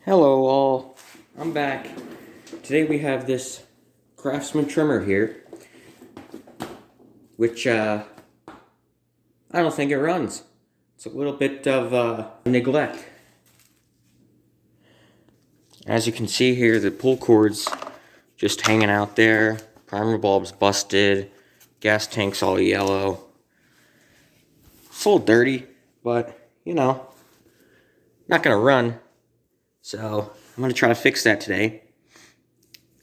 Hello all, I'm back. Today we have this Craftsman trimmer here, which I don't think it runs. It's a little bit of neglect. As you can see here, the pull cord's just hanging out there, primer bulb's busted, gas tank's all yellow. It's a little dirty, but you know, not gonna run. So I'm going to try to fix that today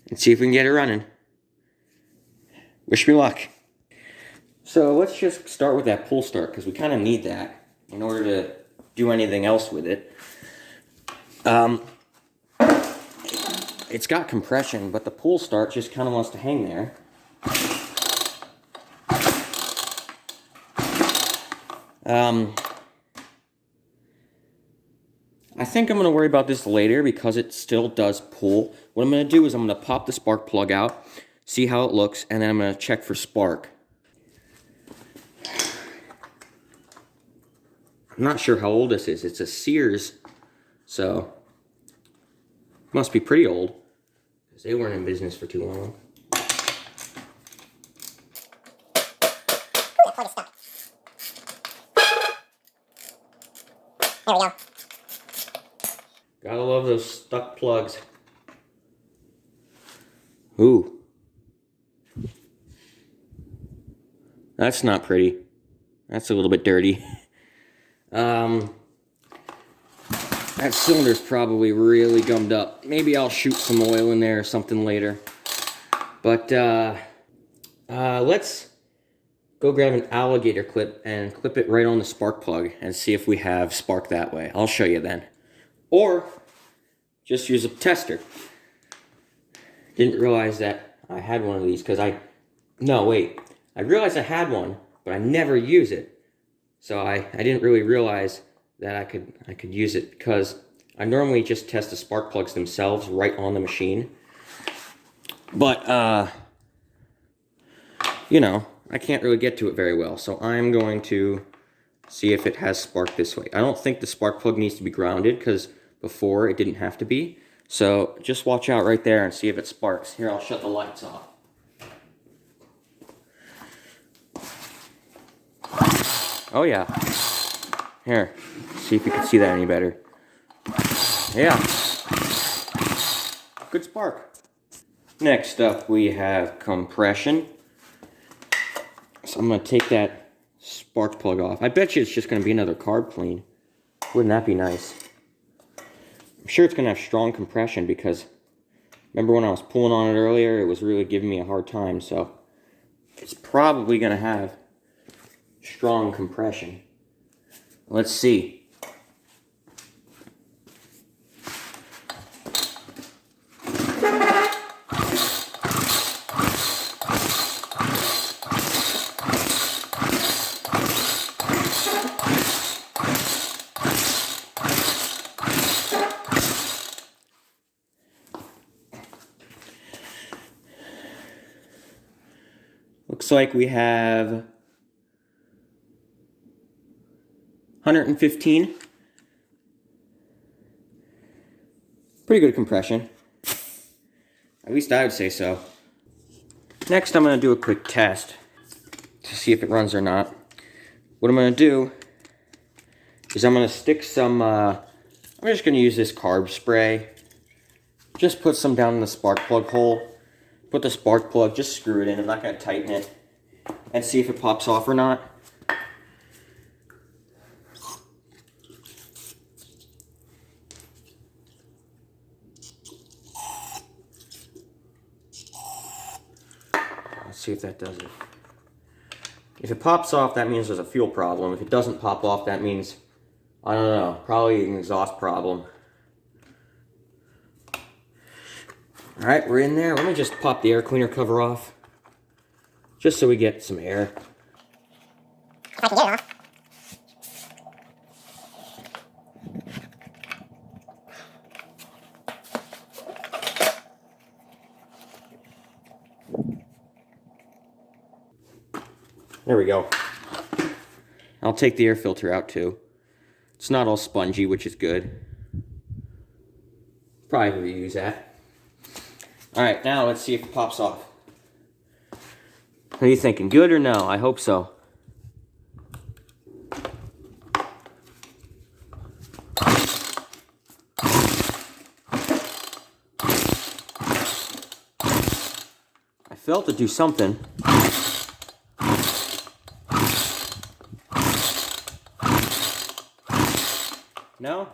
and see if we can get it running. Wish me luck. So let's just start with that pull start because we kind of need that in order to do anything else with it. It's got compression, but the pull start just kind of wants to hang there. I think I'm going to worry about this later because it still does pull. What I'm going to do is I'm going to pop the spark plug out, see how it looks, and then I'm going to check for spark. I'm not sure how old this is. It's a Sears, so it must be pretty old because they weren't in business for too long. There we go. Gotta love those stuck plugs. Ooh. That's not pretty. That's a little bit dirty. That cylinder's probably really gummed up. Maybe I'll shoot some oil in there or something later. But let's go grab an alligator clip and clip it right on the spark plug and see if we have spark that way. I'll show you then. Or just use a tester. Didn't realize that I had one of these because I realized I had one, but I never use it. So I didn't really realize that I could use it because I normally just test the spark plugs themselves right on the machine. But you know, I can't really get to it very well, so I'm going to see if it has spark this way. I don't think the spark plug needs to be grounded because before it didn't have to be. So just watch out right there and see if it sparks. Here, I'll shut the lights off. Oh yeah. Here, see if you can see that any better. Yeah. Good spark. Next up we have compression. So I'm going to take that spark plug off. I bet you it's just going to be another carb clean. Wouldn't that be nice? I'm sure it's going to have strong compression because remember when I was pulling on it earlier, it was really giving me a hard time. So it's probably going to have strong compression. Let's see. Looks like we have 115. Pretty good compression. At least I would say so. Next I'm going to do a quick test to see if it runs or not. What I'm going to do is I'm going to stick some, I'm just going to use this carb spray. Just put some down in the spark plug hole. Put the spark plug, just screw it in. I'm not going to tighten it. And see if it pops off or not. Let's see if that does it. If it pops off, that means there's a fuel problem. If it doesn't pop off, that means, I don't know, probably an exhaust problem. Alright, we're in there. Let me just pop the air cleaner cover off. Just so we get some air. If I can get it off. There we go. I'll take the air filter out too. It's not all spongy, which is good. Probably reuse that. Alright, now let's see if it pops off. What are you thinking? Good or no? I hope so. I felt it do something. No?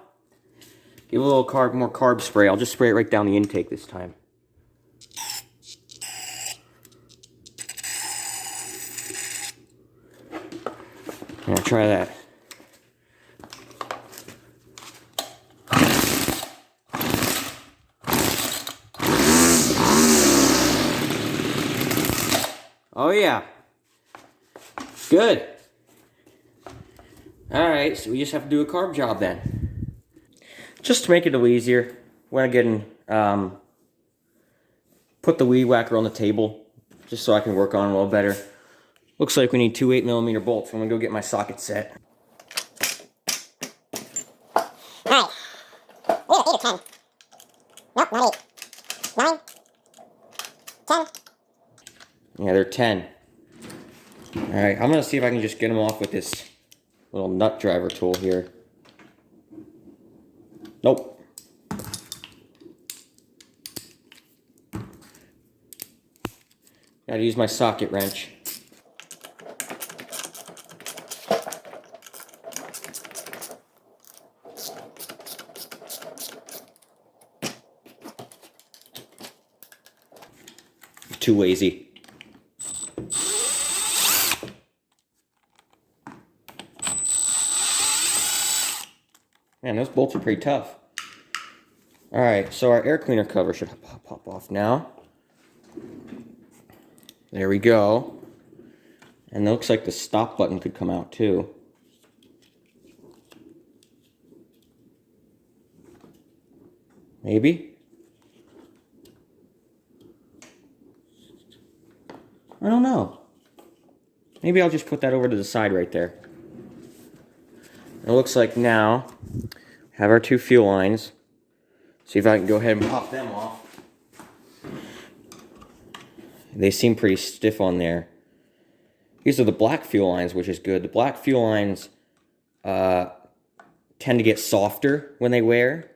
Give it a little more carb spray. I'll just spray it right down the intake this time. Yeah, try that. Oh yeah. Good. Alright, so we just have to do a carb job then. Just to make it a little easier, went ahead and put the WeedWacker on the table, just so I can work on it a little better. Looks like we need two 8mm bolts, so I'm gonna go get my socket set. Alright. We have 8 or 10. Nope, not 8. 9. 10. Yeah, they're 10. Alright, I'm gonna see if I can just get them off with this little nut driver tool here. Nope. Gotta use my socket wrench. Too lazy. Man, those bolts are pretty tough. Alright, so our air cleaner cover should pop off now. There we go. And it looks like the stop button could come out too. Maybe? I don't know. Maybe I'll just put that over to the side right there. It looks like now we have our two fuel lines. See if I can go ahead and pop them off. They seem pretty stiff on there. These are the black fuel lines, which is good. The black fuel lines tend to get softer when they wear,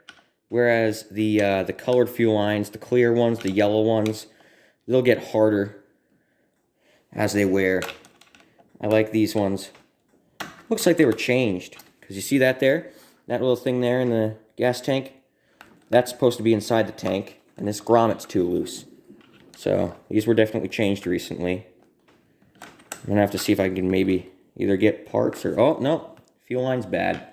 whereas the colored fuel lines, the clear ones, the yellow ones, they'll get harder as they wear. I like these ones. Looks like they were changed, because you see that there? That little thing there in the gas tank? That's supposed to be inside the tank, and this grommet's too loose. So, these were definitely changed recently. I'm gonna have to see if I can maybe either get parts or... Oh, no. Fuel line's bad.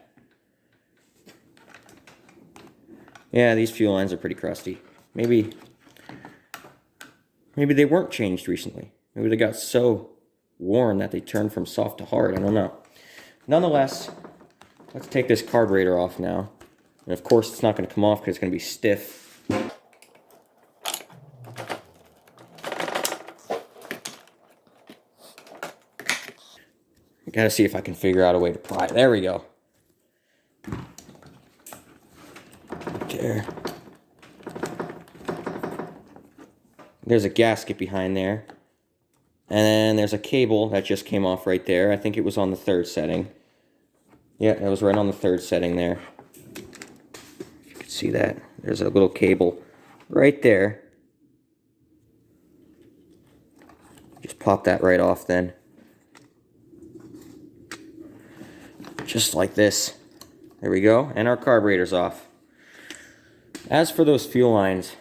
Yeah, these fuel lines are pretty crusty. Maybe they weren't changed recently. Maybe they got so worn that they turned from soft to hard. I don't know. Nonetheless, let's take this carburetor off now. And of course, it's not going to come off because it's going to be stiff. I gotta see if I can figure out a way to pry it. There we go. There. There's a gasket behind there. And then there's a cable that just came off right there. I think it was on the third setting. Yeah, that was right on the third setting there. If you can see that. There's a little cable right there. Just pop that right off then. Just like this. There we go. And our carburetor's off. As for those fuel lines,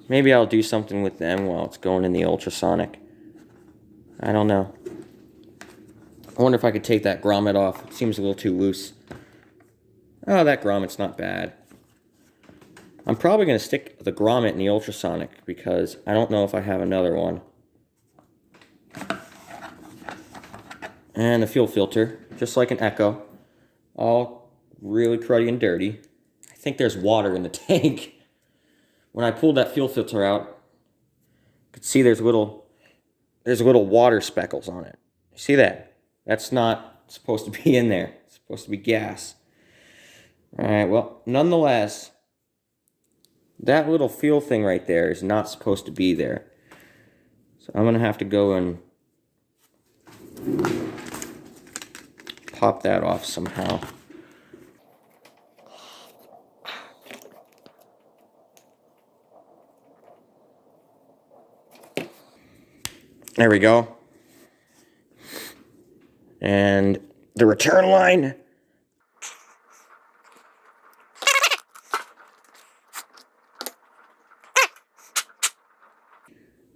maybe I'll do something with them while it's going in the ultrasonic. I don't know. I wonder if I could take that grommet off. It seems a little too loose. Oh, that grommet's not bad. I'm probably going to stick the grommet in the ultrasonic because I don't know if I have another one. And the fuel filter, just like an Echo, all really cruddy and dirty. I think there's water in the tank. When I pulled that fuel filter out, you could see there's little water speckles on it. You see that? That's not supposed to be in there. It's supposed to be gas. Alright, well, nonetheless, that little fuel thing right there is not supposed to be there. So I'm going to have to go and pop that off somehow. There we go. And the return line.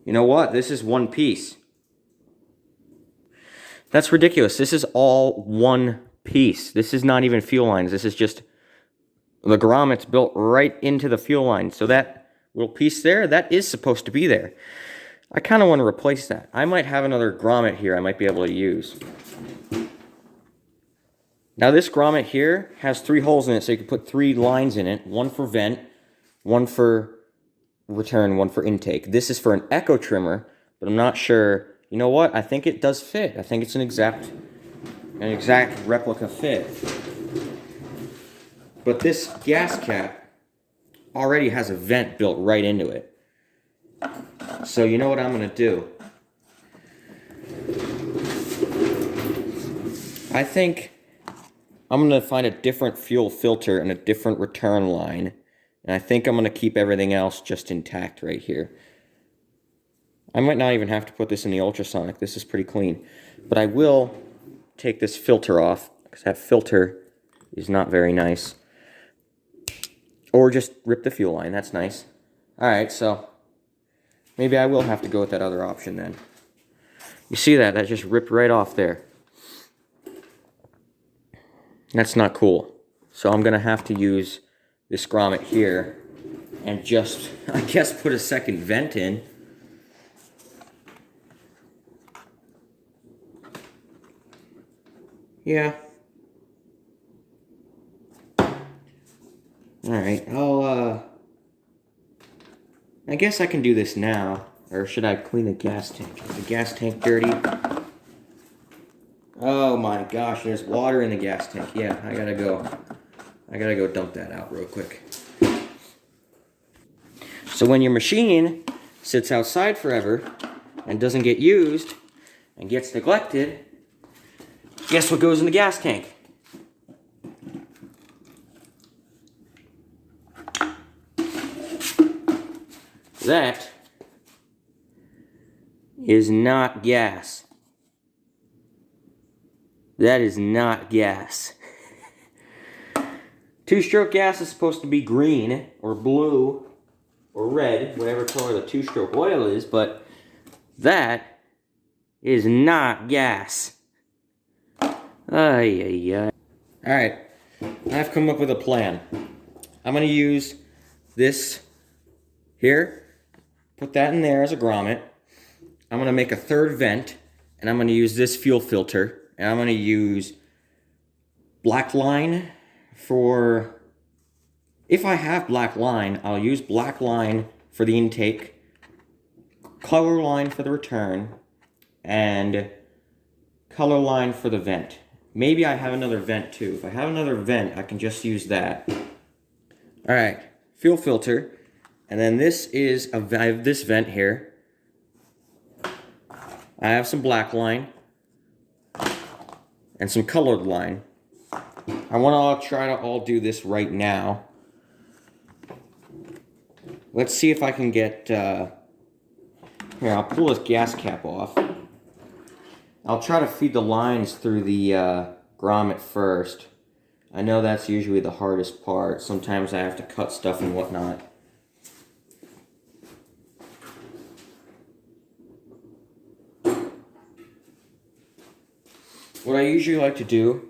You know what? This is one piece. That's ridiculous. This is all one piece. This is not even fuel lines. This is just the grommets built right into the fuel line. So that little piece there, that is supposed to be there. I kind of want to replace that. I might have another grommet here I might be able to use. Now this grommet here has 3 holes in it, so you can put 3 lines in it. One for vent, one for return, one for intake. This is for an echo trimmer, but I'm not sure. You know what? I think it does fit. I think it's an exact replica fit. But this gas cap already has a vent built right into it. So you know what I'm going to do? I think I'm going to find a different fuel filter and a different return line. And I think I'm going to keep everything else just intact right here. I might not even have to put this in the ultrasonic. This is pretty clean. But I will take this filter off, because that filter is not very nice. Or just rip the fuel line. That's nice. Alright, so maybe I will have to go with that other option then. You see that? That just ripped right off there. That's not cool. So I'm going to have to use this grommet here and just, I guess, put a second vent in. Yeah. Alright, I guess I can do this now. Or should I clean the gas tank? Is the gas tank dirty? Oh my gosh, there's water in the gas tank. Yeah, I gotta go dump that out real quick. So when your machine sits outside forever and doesn't get used and gets neglected, guess what goes in the gas tank? That is not gas. That is not gas. Two-stroke gas is supposed to be green or blue or red, whatever color the two-stroke oil is, but that is not gas. Ay, ay, ay. Alright, I've come up with a plan. I'm going to use this here, put that in there as a grommet. I'm going to make a third vent, and I'm going to use this fuel filter, and I'm going to use black line for, if I have black line, I'll use black line for the intake, color line for the return, and color line for the vent. Maybe I have another vent too. If I have another vent, I can just use that. Alright, fuel filter. And then this is, I have this vent here. I have some black line. And some colored line. I want to try to all do this right now. Let's see if I can get, here, I'll pull this gas cap off. I'll try to feed the lines through the grommet first. I know that's usually the hardest part. Sometimes I have to cut stuff and whatnot. What I usually like to do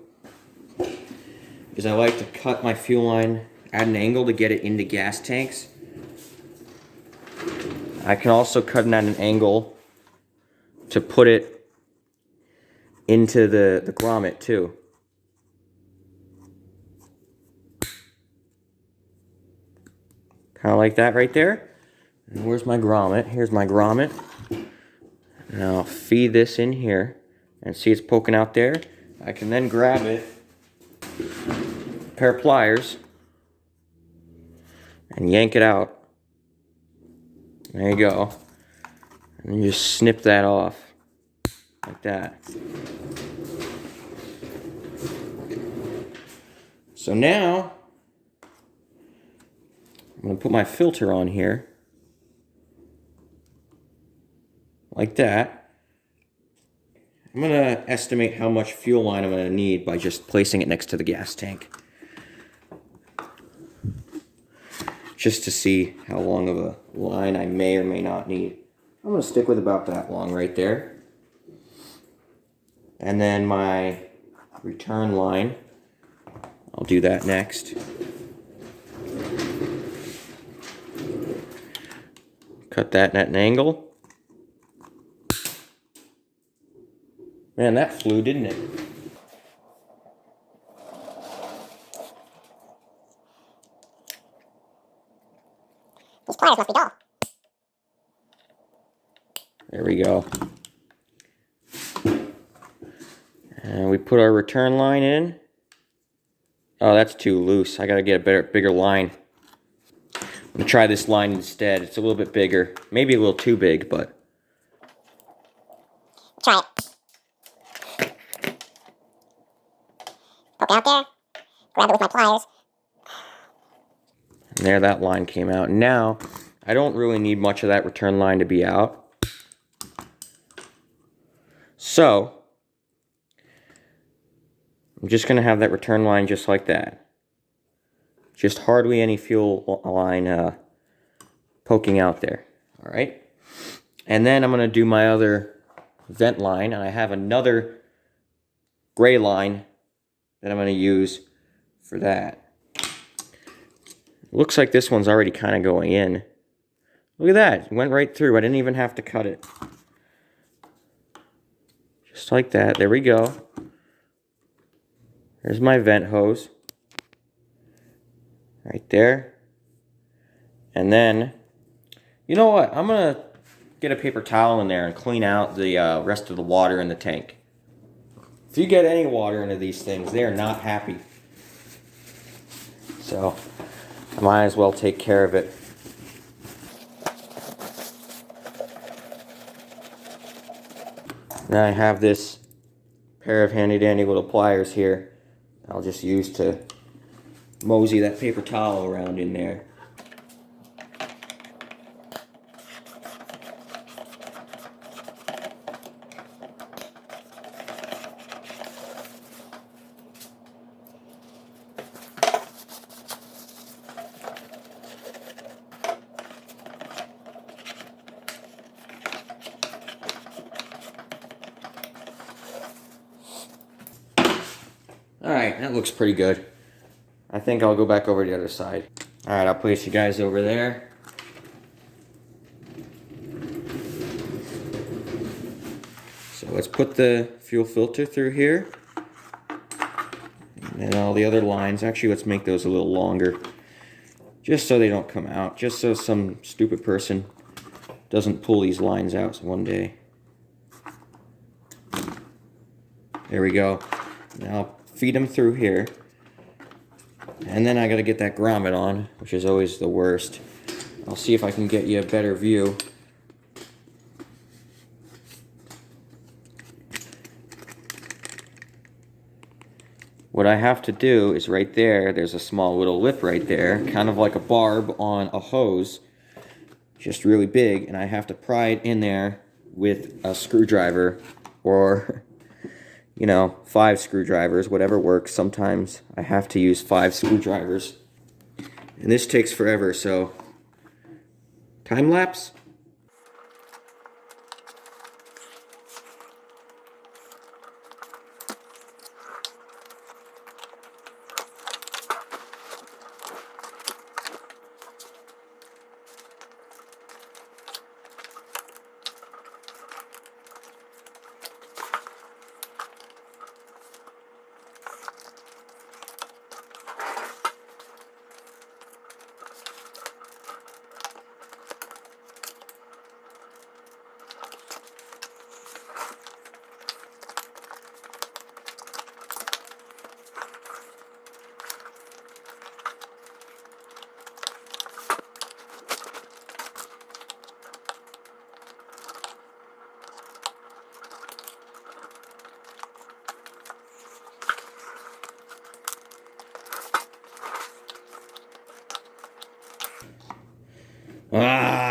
is I like to cut my fuel line at an angle to get it into gas tanks. I can also cut it at an angle to put it into the grommet too. Kind of like that right there. And where's my grommet? Here's my grommet. And I'll feed this in here. And see it's poking out there. I can then grab it, a pair of pliers, and yank it out. There you go. And you just snip that off. Like that. So now, I'm going to put my filter on here. Like that. I'm going to estimate how much fuel line I'm going to need by just placing it next to the gas tank. Just to see how long of a line I may or may not need. I'm going to stick with about that long right there. And then my return line, I'll do that next. Cut that at an angle. Man, that flew, didn't it? These pliers must be dull. There we go. And we put our return line in. Oh, that's too loose. I gotta get a bigger line. I'm gonna try this line instead. It's a little bit bigger. Maybe a little too big, but... Try it. Poke out there. Grab it with my pliers. And there that line came out. Now, I don't really need much of that return line to be out. So, I'm just gonna have that return line just like that. Just hardly any fuel line poking out there. All right. And then I'm going to do my other vent line, and I have another gray line that I'm going to use for that. Looks like this one's already kind of going in. Look at that. It went right through. I didn't even have to cut it. Just like that. There we go. There's my vent hose. Right there. And then, you know what? I'm going to get a paper towel in there and clean out the rest of the water in the tank. If you get any water into these things, they are not happy. So, I might as well take care of it. Now I have this pair of handy dandy little pliers here. I'll just use to mosey that paper towel around in there. Alright, that looks pretty good. I think I'll go back over to the other side. Alright, I'll place you guys over there. So let's put the fuel filter through here. And all the other lines. Actually, let's make those a little longer. Just so they don't come out. Just so some stupid person doesn't pull these lines out one day. There we go. Now I'll feed them through here. And then I gotta get that grommet on, which is always the worst. I'll see if I can get you a better view. What I have to do is right there, there's a small little lip right there, kind of like a barb on a hose, just really big, and I have to pry it in there with a screwdriver, or, you know, 5 screwdrivers, whatever works. Sometimes I have to use 5 screwdrivers. And this takes forever, so time lapse. Ah!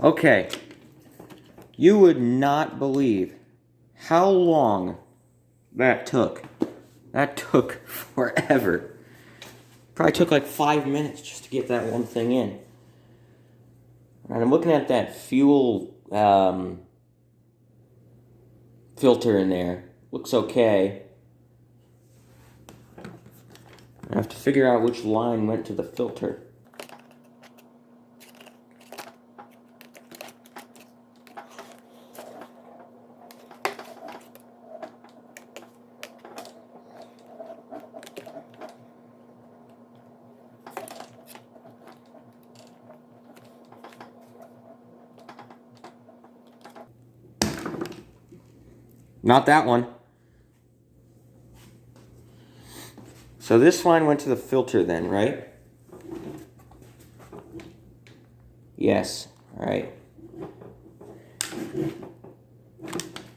Okay. You would not believe how long that took. That took forever. Probably took like 5 minutes just to get that one thing in. And I'm looking at that fuel filter in there. Looks okay. I have to figure out which line went to the filter. Not that one. So this line went to the filter then, right? Yes, all right.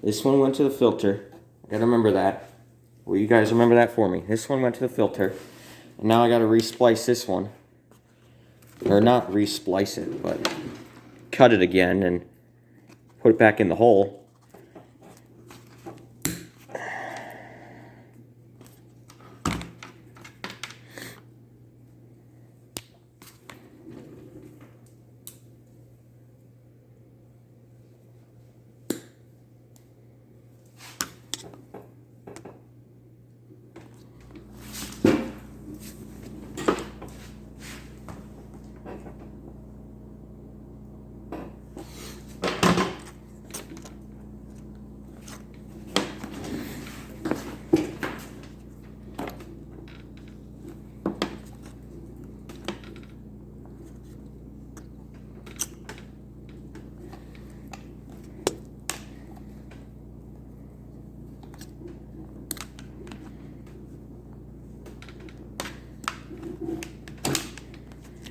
This one went to the filter. I gotta remember that. Will you guys remember that for me? This one went to the filter. And now I gotta resplice this one. Or not resplice it, but cut it again and put it back in the hole.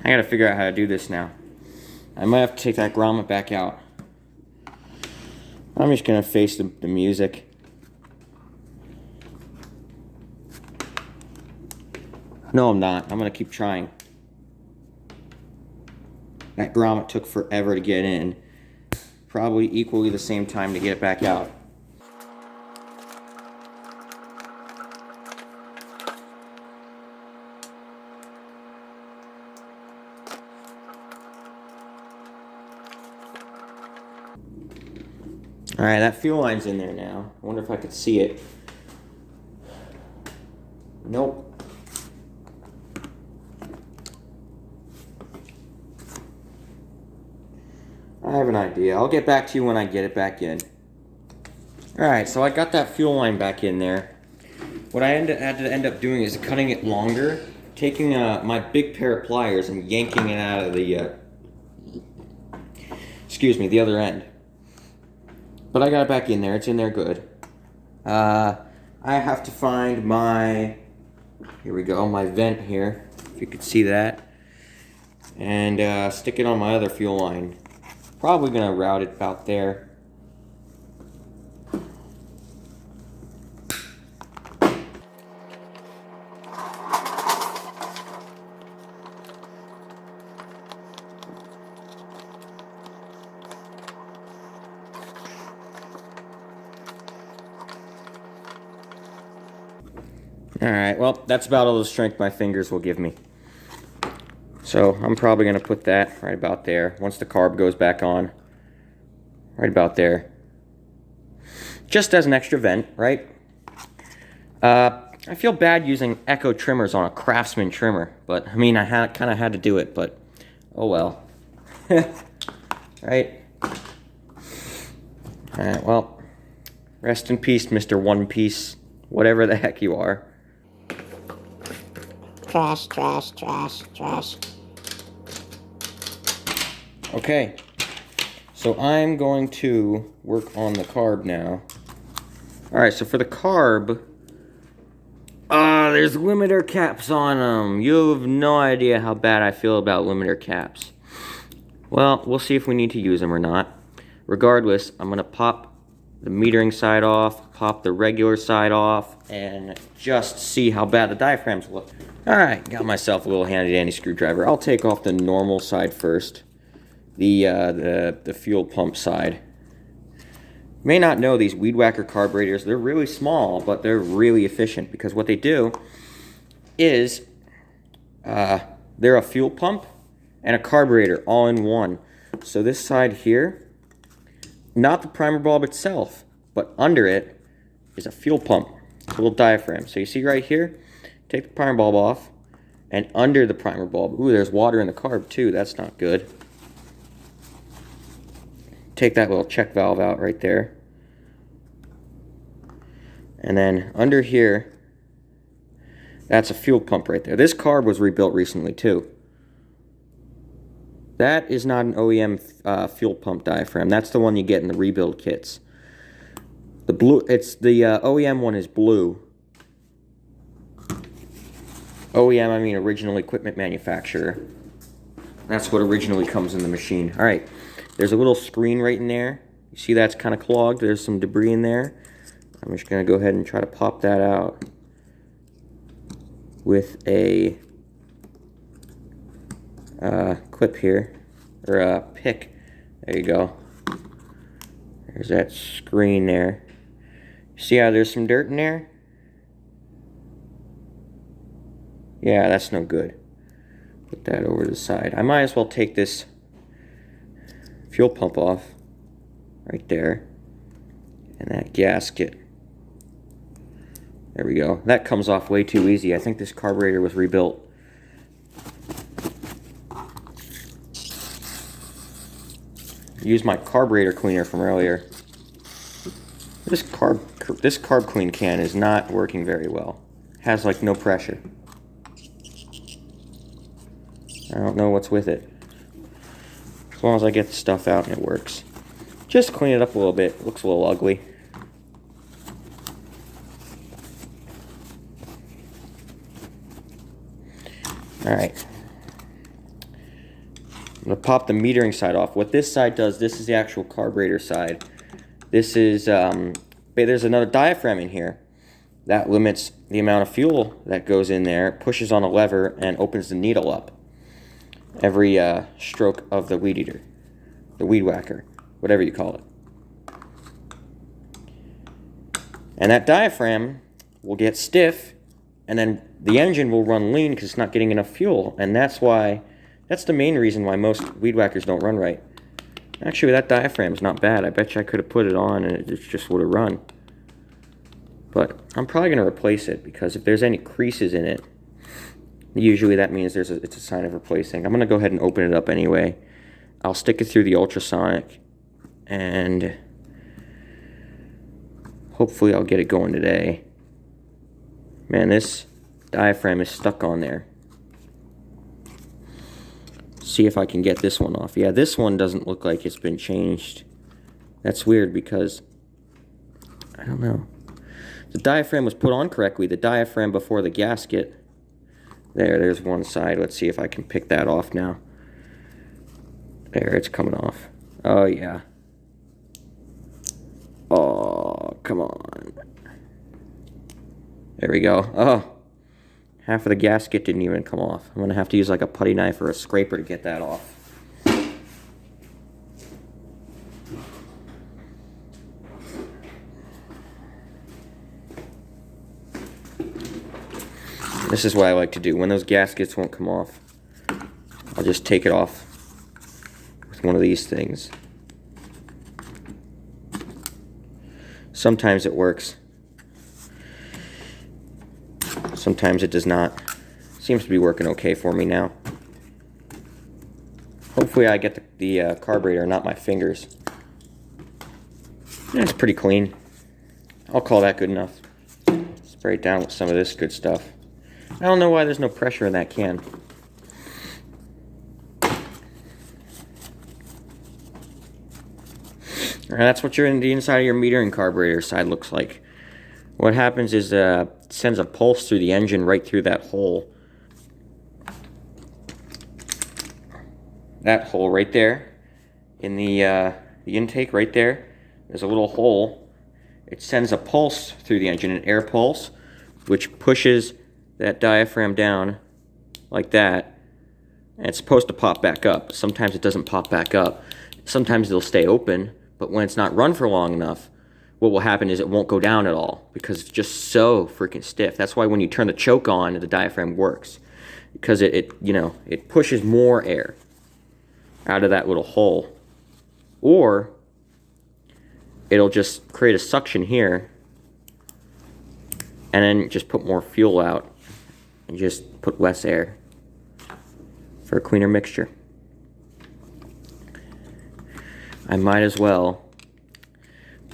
I gotta figure out how to do this now. I might have to take that grommet back out. I'm just gonna face the music. No, I'm not. I'm gonna keep trying. That grommet took forever to get in. Probably equally the same time to get it back out. Alright, that fuel line's in there now. I wonder if I could see it. Nope. I have an idea. I'll get back to you when I get it back in. Alright, so I got that fuel line back in there. What I had to end up doing is cutting it longer, taking my big pair of pliers and yanking it out of the, the other end. But I got it back in there. It's in there good. I have to find my, here we go, my vent here, if you could see that. And stick it on my other fuel line. Probably gonna route it about there. Alright, well, that's about all the strength my fingers will give me. So, I'm probably going to put that right about there. Once the carb goes back on. Right about there. Just as an extra vent, right? I feel bad using Echo trimmers on a Craftsman trimmer. But, I mean, I kind of had to do it, but oh well. Right? Alright, well, rest in peace, Mr. One Piece, whatever the heck you are. Trash, trash, trash, trash. Okay, so I'm going to work on the carb now. Alright, so for the carb, there's limiter caps on them. You have no idea how bad I feel about limiter caps. Well, we'll see if we need to use them or not. Regardless, I'm going to pop the metering side off, pop the regular side off, and just see how bad the diaphragms look. Alright, got myself a little handy-dandy screwdriver. I'll take off the normal side first, the fuel pump side. You may not know these WeedWacker carburetors, they're really small, but they're really efficient, because what they do is they're a fuel pump and a carburetor all in one. So this side here, not the primer bulb itself, but under it is a fuel pump. It's a little diaphragm. So you see right here, take the primer bulb off, and under the primer bulb, ooh, there's water in the carb too, that's not good. Take that little check valve out right there. And then under here, that's a fuel pump right there. This carb was rebuilt recently too. That is not an OEM fuel pump diaphragm. That's the one you get in the rebuild kits. The blue, it's the OEM one is blue. OEM, I mean original equipment manufacturer. That's what originally comes in the machine. All right, there's a little screen right in there. You see that's kind of clogged. There's some debris in there. I'm just going to go ahead and try to pop that out with a clip here, or a pick. There you go. There's that screen there. See how there's some dirt in there? Yeah, that's no good. Put that over to the side. I might as well take this fuel pump off right there, and that gasket. There we go. That comes off way too easy. I think this carburetor was rebuilt. Use my carburetor cleaner from earlier. This carb clean can is not working very well. Has like no pressure. I don't know what's with it. As long as I get the stuff out and it works. Just clean it up a little bit. It looks a little ugly. Alright. I'm going to pop the metering side off. What this side does, this is the actual carburetor side. This is, there's another diaphragm in here that limits the amount of fuel that goes in there, pushes on a lever, and opens the needle up every stroke of the weed eater, the WeedWacker, whatever you call it. And that diaphragm will get stiff, and then the engine will run lean because it's not getting enough fuel, and that's the main reason why most WeedWackers don't run right. Actually, that diaphragm's not bad. I bet you I could have put it on and it just would have run. But I'm probably going to replace it, because if there's any creases in it, usually that means it's a sign of replacing. I'm going to go ahead and open it up anyway. I'll stick it through the ultrasonic, and hopefully I'll get it going today. Man, this diaphragm is stuck on there. See if I can get this one off. Yeah, this one doesn't look like it's been changed. That's weird, because I don't know. The diaphragm was put on correctly. The diaphragm before the gasket. There's one side. Let's see if I can pick that off now. There, it's coming off. Oh, yeah. Oh, come on. There we go. Oh, half of the gasket didn't even come off. I'm going to have to use like a putty knife or a scraper to get that off. This is what I like to do. When those gaskets won't come off, I'll just take it off with one of these things. Sometimes it works. Sometimes it does not. Seems to be working okay for me now. Hopefully I get the carburetor, not my fingers. Yeah, it's pretty clean. I'll call that good enough. Spray it down with some of this good stuff. I don't know why there's no pressure in that can. Alright, that's what the inside of your metering carburetor side looks like. What happens is it sends a pulse through the engine right through that hole. That hole right there in the intake right there. There's a little hole. It sends a pulse through the engine, an air pulse, which pushes that diaphragm down like that. And it's supposed to pop back up. Sometimes it doesn't pop back up. Sometimes it'll stay open, but when it's not run for long enough, what will happen is it won't go down at all because it's just so freaking stiff. That's why when you turn the choke on, the diaphragm works, because it pushes more air out of that little hole. Or it'll just create a suction here and then just put more fuel out and just put less air for a cleaner mixture. I might as well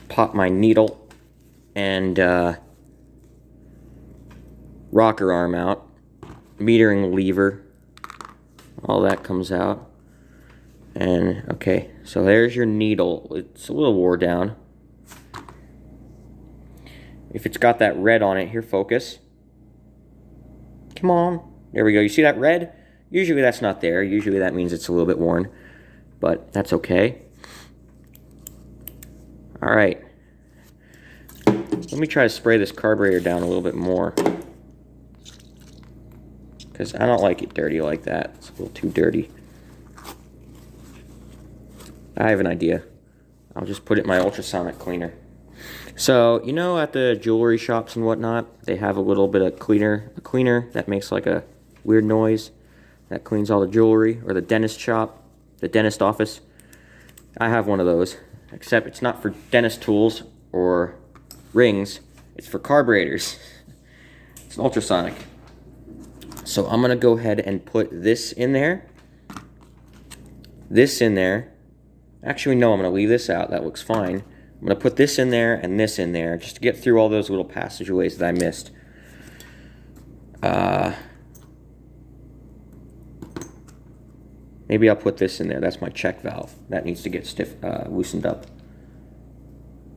pop my needle and rocker arm out, metering lever, all that comes out. And okay, so there's your needle. It's a little wore down. If it's got that red on it, here, focus. Come on. There we go. You see that red? Usually that's not there. Usually that means it's a little bit worn, but that's okay. All right. Let me try to spray this carburetor down a little bit more, because I don't like it dirty like that. It's a little too dirty. I have an idea. I'll just put it in my ultrasonic cleaner. So, you know, at the jewelry shops and whatnot, they have a little bit of a cleaner that makes like a weird noise that cleans all the jewelry, or the dentist shop, the dentist office. I have one of those, except it's not for dentist tools or rings, it's for carburetors. It's an ultrasonic. So I'm gonna go ahead and put this in there, this in there. Actually, no, I'm gonna leave this out, that looks fine. I'm gonna put this in there and this in there, just to get through all those little passageways that I missed. Maybe I'll put this in there. That's my check valve. That needs to get loosened up.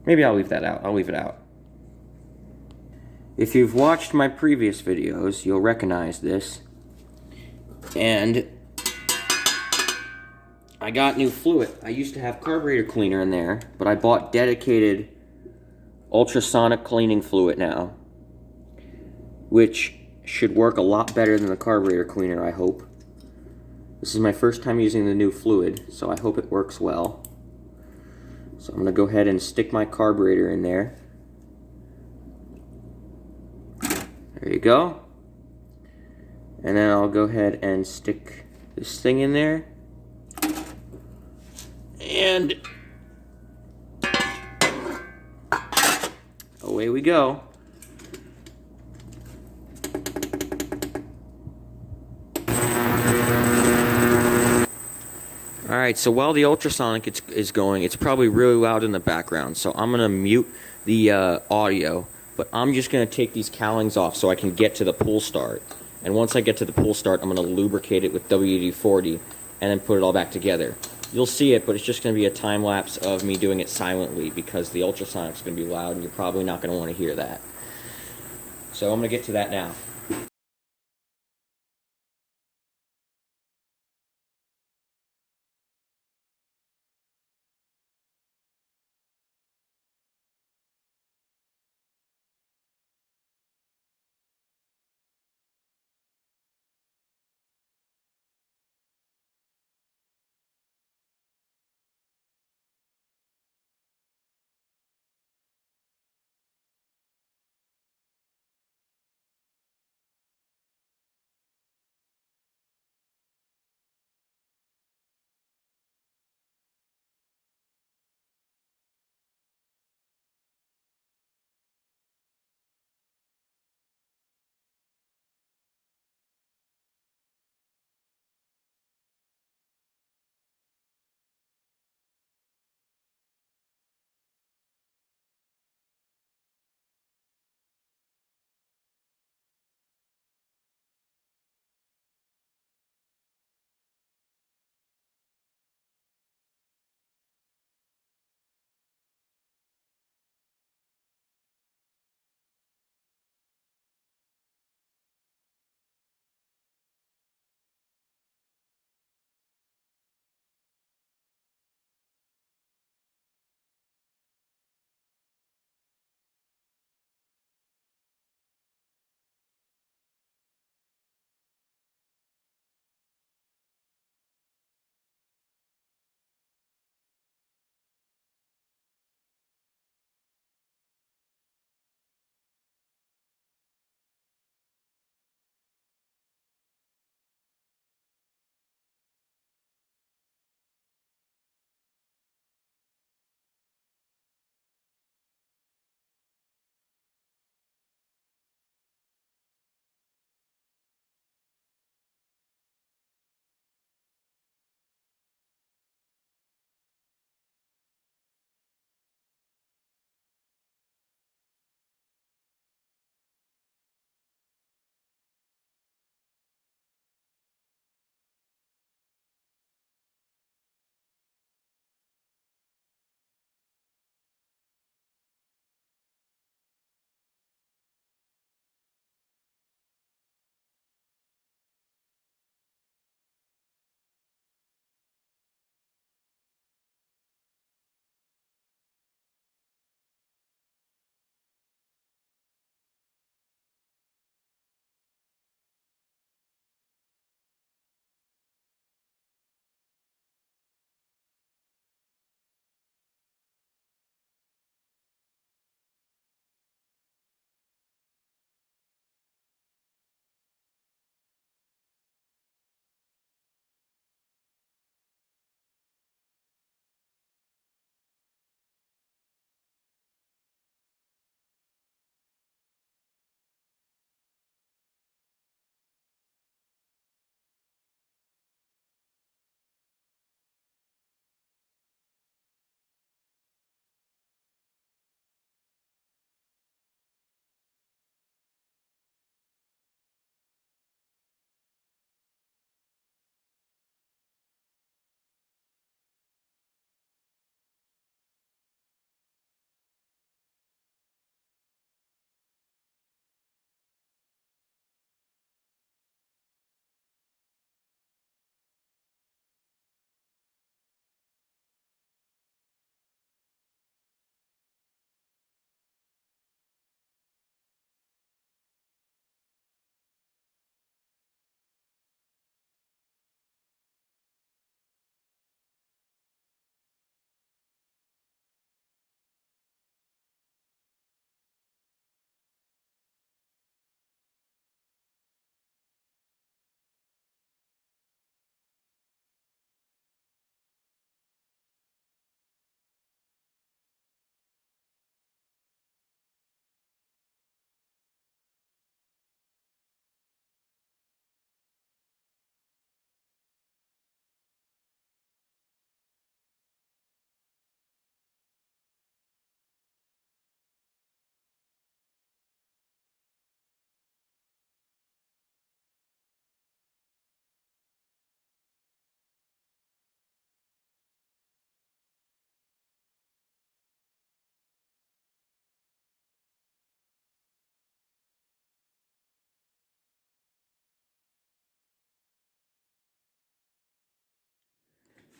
Maybe I'll leave that out. I'll leave it out. If you've watched my previous videos, you'll recognize this. And I got new fluid. I used to have carburetor cleaner in there, but I bought dedicated ultrasonic cleaning fluid now, which should work a lot better than the carburetor cleaner, I hope. This is my first time using the new fluid, so I hope it works well. So I'm going to go ahead and stick my carburetor in there. There you go. And then I'll go ahead and stick this thing in there. And away we go. Alright, so while the ultrasonic is going, it's probably really loud in the background, so I'm going to mute the audio, but I'm just going to take these cowlings off so I can get to the pull start. And once I get to the pull start, I'm going to lubricate it with WD-40 and then put it all back together. You'll see it, but it's just going to be a time lapse of me doing it silently because the ultrasonic's going to be loud and you're probably not going to want to hear that. So I'm going to get to that now.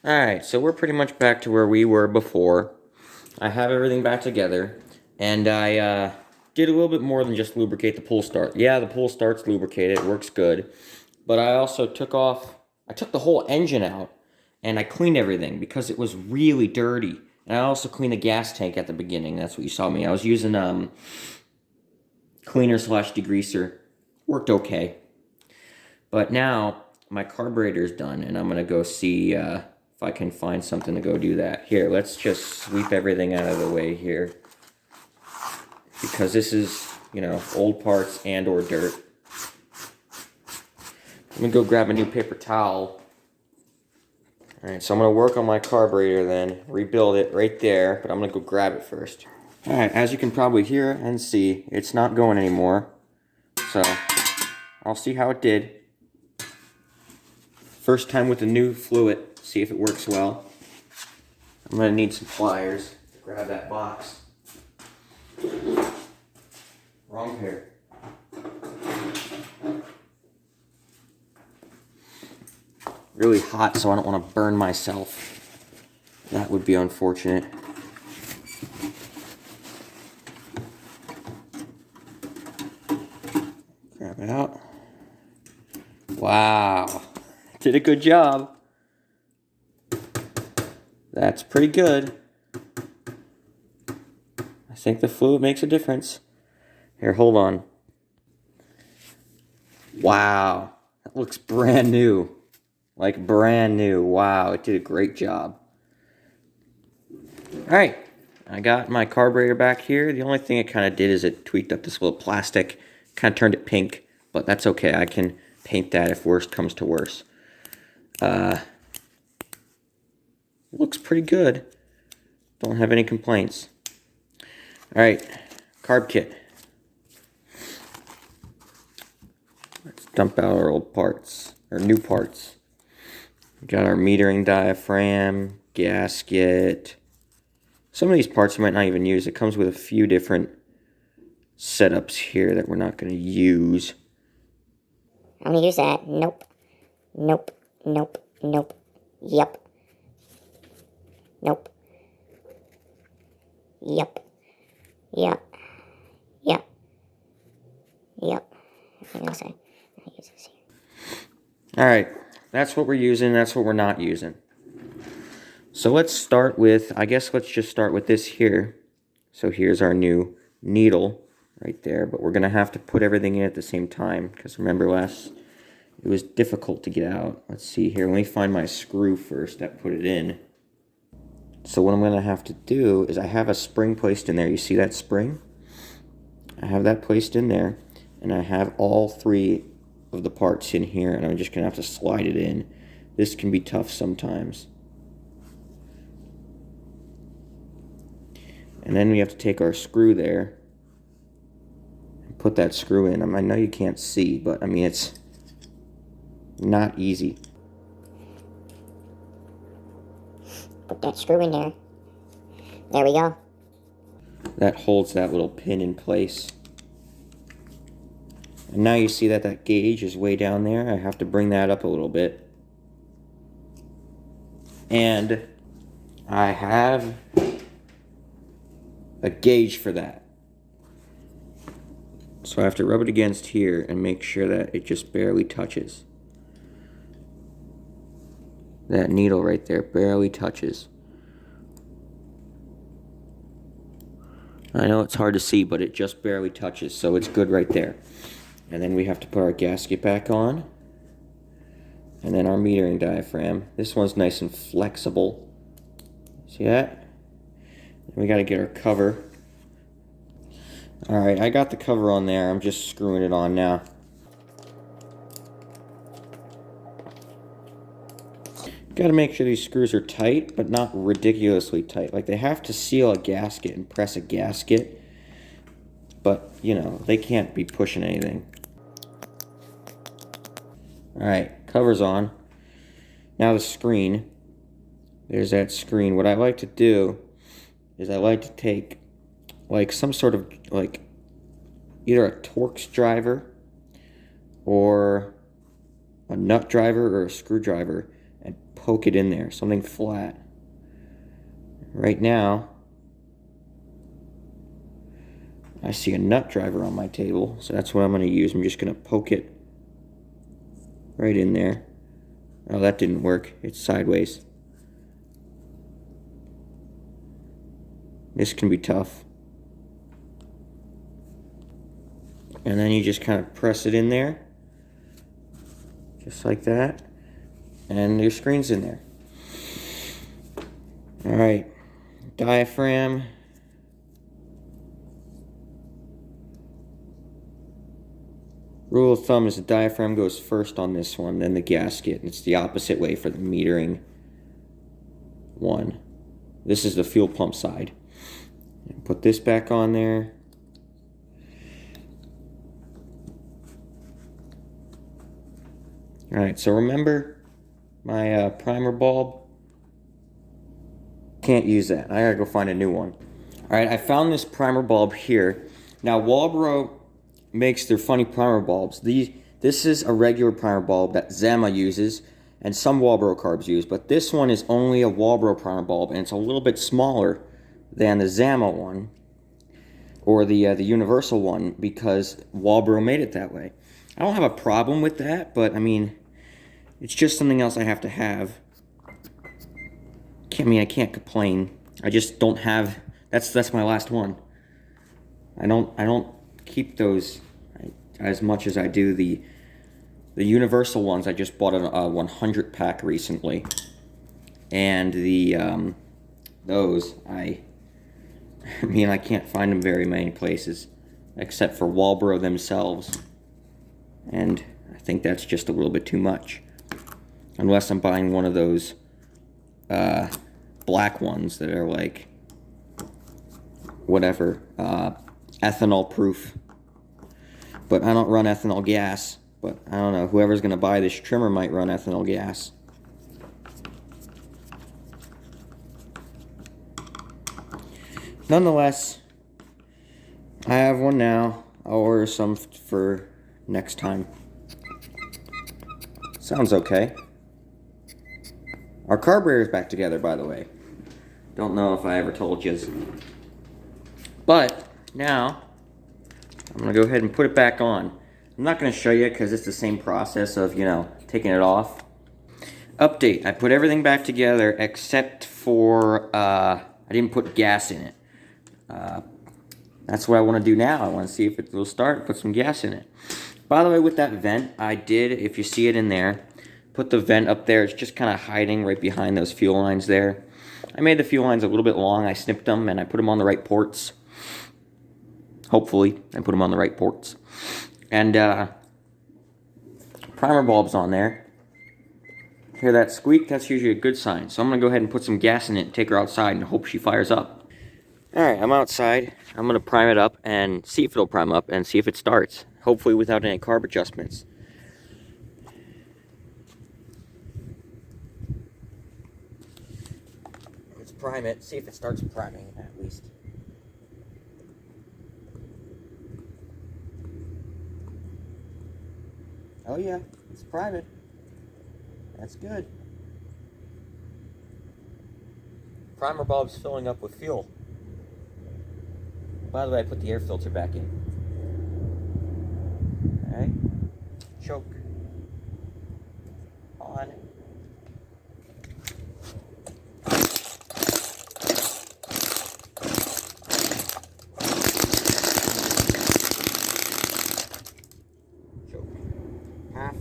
Alright, so we're pretty much back to where we were before. I have everything back together, and I did a little bit more than just lubricate the pull start. Yeah, the pull start's lubricated, it works good. But I also I took the whole engine out, and I cleaned everything because it was really dirty. And I also cleaned the gas tank at the beginning. That's what you saw me. I was using cleaner slash degreaser. Worked okay. But now my carburetor's done, and I'm going to go see if I can find something to go do that. Here, let's just sweep everything out of the way here. Because this is, you know, old parts and or dirt. I'm going to go grab a new paper towel. Alright, so I'm going to work on my carburetor then, rebuild it right there, but I'm going to go grab it first. Alright, as you can probably hear and see, it's not going anymore. So, I'll see how it did. First time with the new fluid, see if it works well. I'm going to need some pliers to grab that box. Wrong pair. Really hot, so I don't want to burn myself. That would be unfortunate. Grab it out. Wow. Did a good job. That's pretty good. I think the fluid makes a difference. Here, hold on. Wow. That looks brand new. Like brand new. Wow, it did a great job. Alright, I got my carburetor back here. The only thing it kind of did is it tweaked up this little plastic. Kind of turned it pink, but that's okay. I can paint that if worst comes to worst. Looks pretty good. Don't have any complaints. Alright, carb kit. Let's dump out our old parts, or new parts. We got our metering diaphragm, gasket. Some of these parts you might not even use. It comes with a few different setups here that we're not going to use. I'm gonna use that. Nope. Nope. Nope. Nope. Yep. Nope. Yep. Yep. Yep. Yep. Everything else I use this here. Alright, that's what we're using, that's what we're not using. So let's start with, I guess let's just start with this here. So here's our new needle right there, but we're going to have to put everything in at the same time, because remember it was difficult to get out. Let's see here, let me find my screw first that put it in. So what I'm going to have to do is I have a spring placed in there. You see that spring? I have that placed in there, and I have all three of the parts in here, and I'm just going to have to slide it in. This can be tough sometimes. And then we have to take our screw there and put that screw in. I know you can't see, but I mean, it's not easy. Put that screw in there. There we go. That holds that little pin in place. And now you see that that gauge is way down there. I have to bring that up a little bit. And I have a gauge for that. So I have to rub it against here and make sure that it just barely touches. That needle right there barely touches. I know it's hard to see, but it just barely touches, so it's good right there. And then we have to put our gasket back on. And then our metering diaphragm. This one's nice and flexible. See that? We got to get our cover. Alright, I got the cover on there. I'm just screwing it on now. Got to make sure these screws are tight, but not ridiculously tight. Like, they have to seal a gasket and press a gasket. But, you know, they can't be pushing anything. Alright, cover's on. Now the screen. There's that screen. What I like to do is I like to take like some sort of like either a Torx driver or a nut driver or a screwdriver and poke it in there, something flat. Right now, I see a nut driver on my table, so that's what I'm going to use. I'm just going to poke it right in there. Oh, that didn't work. It's sideways. This can be tough. And then you just kind of press it in there, just like that, and your screen's in there. Alright, diaphragm. Rule of thumb is the diaphragm goes first on this one, then the gasket. It's the opposite way for the metering one. This is the fuel pump side. Put this back on there. Alright, so remember my primer bulb? Can't use that. I gotta go find a new one. Alright, I found this primer bulb here. Now, Walbro makes their funny primer bulbs. This is a regular primer bulb that Zama uses and some Walbro carbs use, but this one is only a Walbro primer bulb, and it's a little bit smaller than the Zama one or the universal one because Walbro made it that way. I don't have a problem with that, but I mean, it's just something else I have to have. I can't complain. I just don't have. That's my last one. I don't keep those as much as I do the universal ones. I just bought a 100 pack recently, and those I mean, I can't find them very many places except for Walbro themselves, and I think that's just a little bit too much. Unless I'm buying one of those black ones that are like whatever, ethanol proof. But I don't run ethanol gas. But I don't know, whoever's going to buy this trimmer might run ethanol gas. Nonetheless, I have one now. I'll order some for next time. Sounds okay. Our carburetor's back together, by the way. Don't know if I ever told you. But now, I'm going to go ahead and put it back on. I'm not going to show you because it's the same process of, you know, taking it off. Update. I put everything back together except for, I didn't put gas in it. That's what I want to do now. I want to see if it will start, put some gas in it. By the way, with that vent, I did, if you see it in there, put the vent up there. It's just kind of hiding right behind those fuel lines there. I made the fuel lines a little bit long. I snipped them and I put them on the right ports. Hopefully, I put them on the right ports. And primer bulb's on there. Hear that squeak? That's usually a good sign. So I'm going to go ahead and put some gas in it and take her outside and hope she fires up. Alright, I'm outside. I'm going to prime it up and see if it'll prime up and see if it starts. Hopefully without any carb adjustments. Let's prime it, see if it starts priming at least. Oh yeah, it's priming. That's good. Primer bulb's filling up with fuel. By the way, I put the air filter back in. Alright. Choke. On. Choke. Half.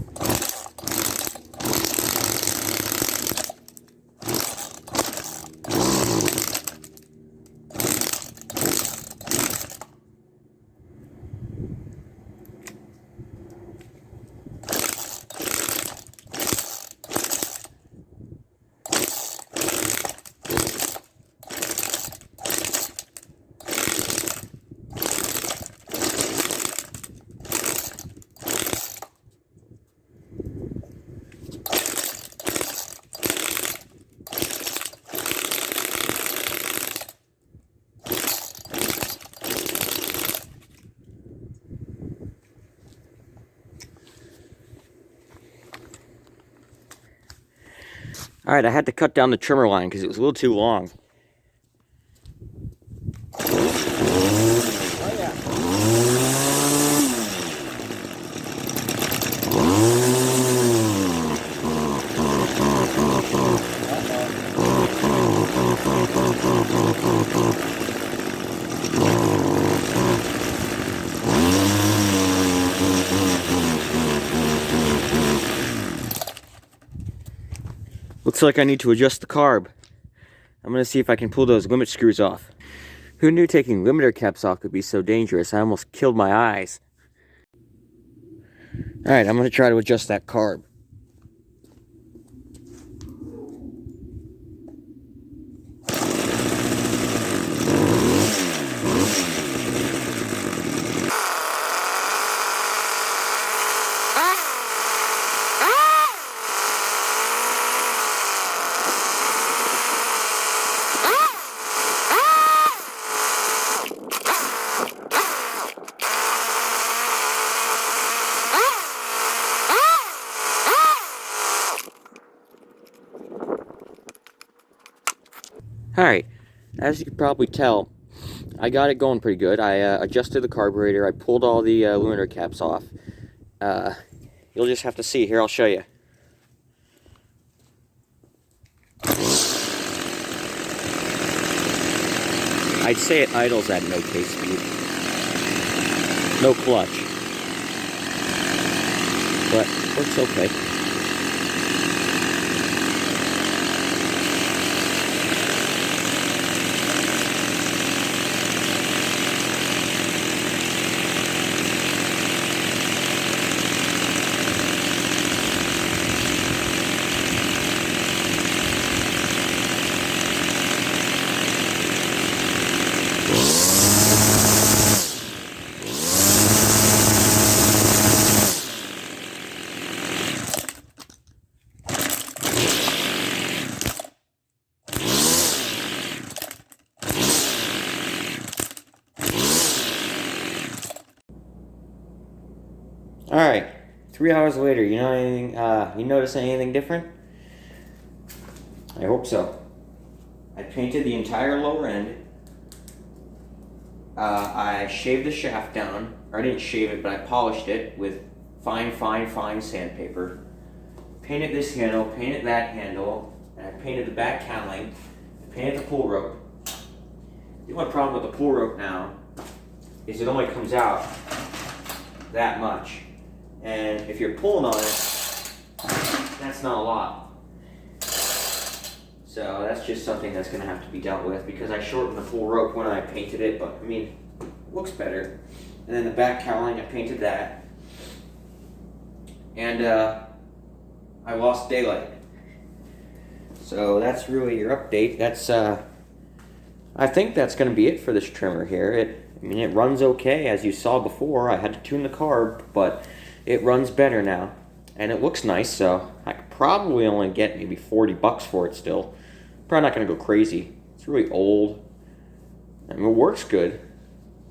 Alright, I had to cut down the trimmer line because it was a little too long. Looks like I need to adjust the carb. I'm going to see if I can pull those limit screws off. Who knew taking limiter caps off could be so dangerous? I almost killed my eyes. Alright, I'm going to try to adjust that carb. Alright, as you can probably tell, I got it going pretty good. I adjusted the carburetor, I pulled all the limiter caps off. You'll just have to see. Here, I'll show you. I'd say it idles at an okay speed. No clutch. But works okay. Alright, 3 hours later, you know anything, you notice anything different? I hope so. I painted the entire lower end. I shaved the shaft down, or I didn't shave it, but I polished it with fine sandpaper. Painted this handle, painted that handle, and I painted the back cowling, painted the pull rope. The only problem with the pull rope now is it only comes out that much. And if you're pulling on it, that's not a lot. So that's just something that's going to have to be dealt with, because I shortened the pull rope when I painted it, but I mean, it looks better. And then the back cowling, I painted that. And I lost daylight. So that's really your update. That's I think that's going to be it for this trimmer here. It runs okay, as you saw before. I had to tune the carb, but it runs better now, and it looks nice. So I could probably only get maybe 40 bucks for it still. Probably not going to go crazy. It's really old. I mean, it works good,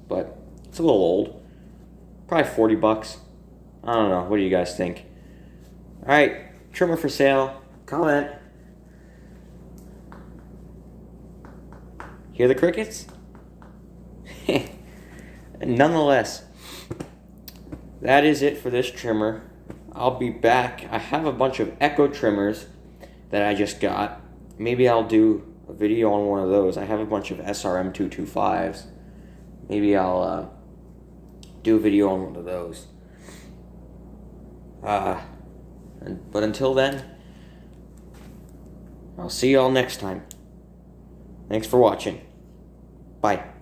but it's a little old. Probably 40 bucks. I don't know. What do you guys think? All right, trimmer for sale. Comment. Hear the crickets? Nonetheless, that is it for this trimmer. I'll be back. I have a bunch of Echo trimmers that I just got. Maybe I'll do a video on one of those. I have a bunch of SRM 225s. Maybe I'll do a video on one of those. But until then, I'll see y'all next time. Thanks for watching. Bye.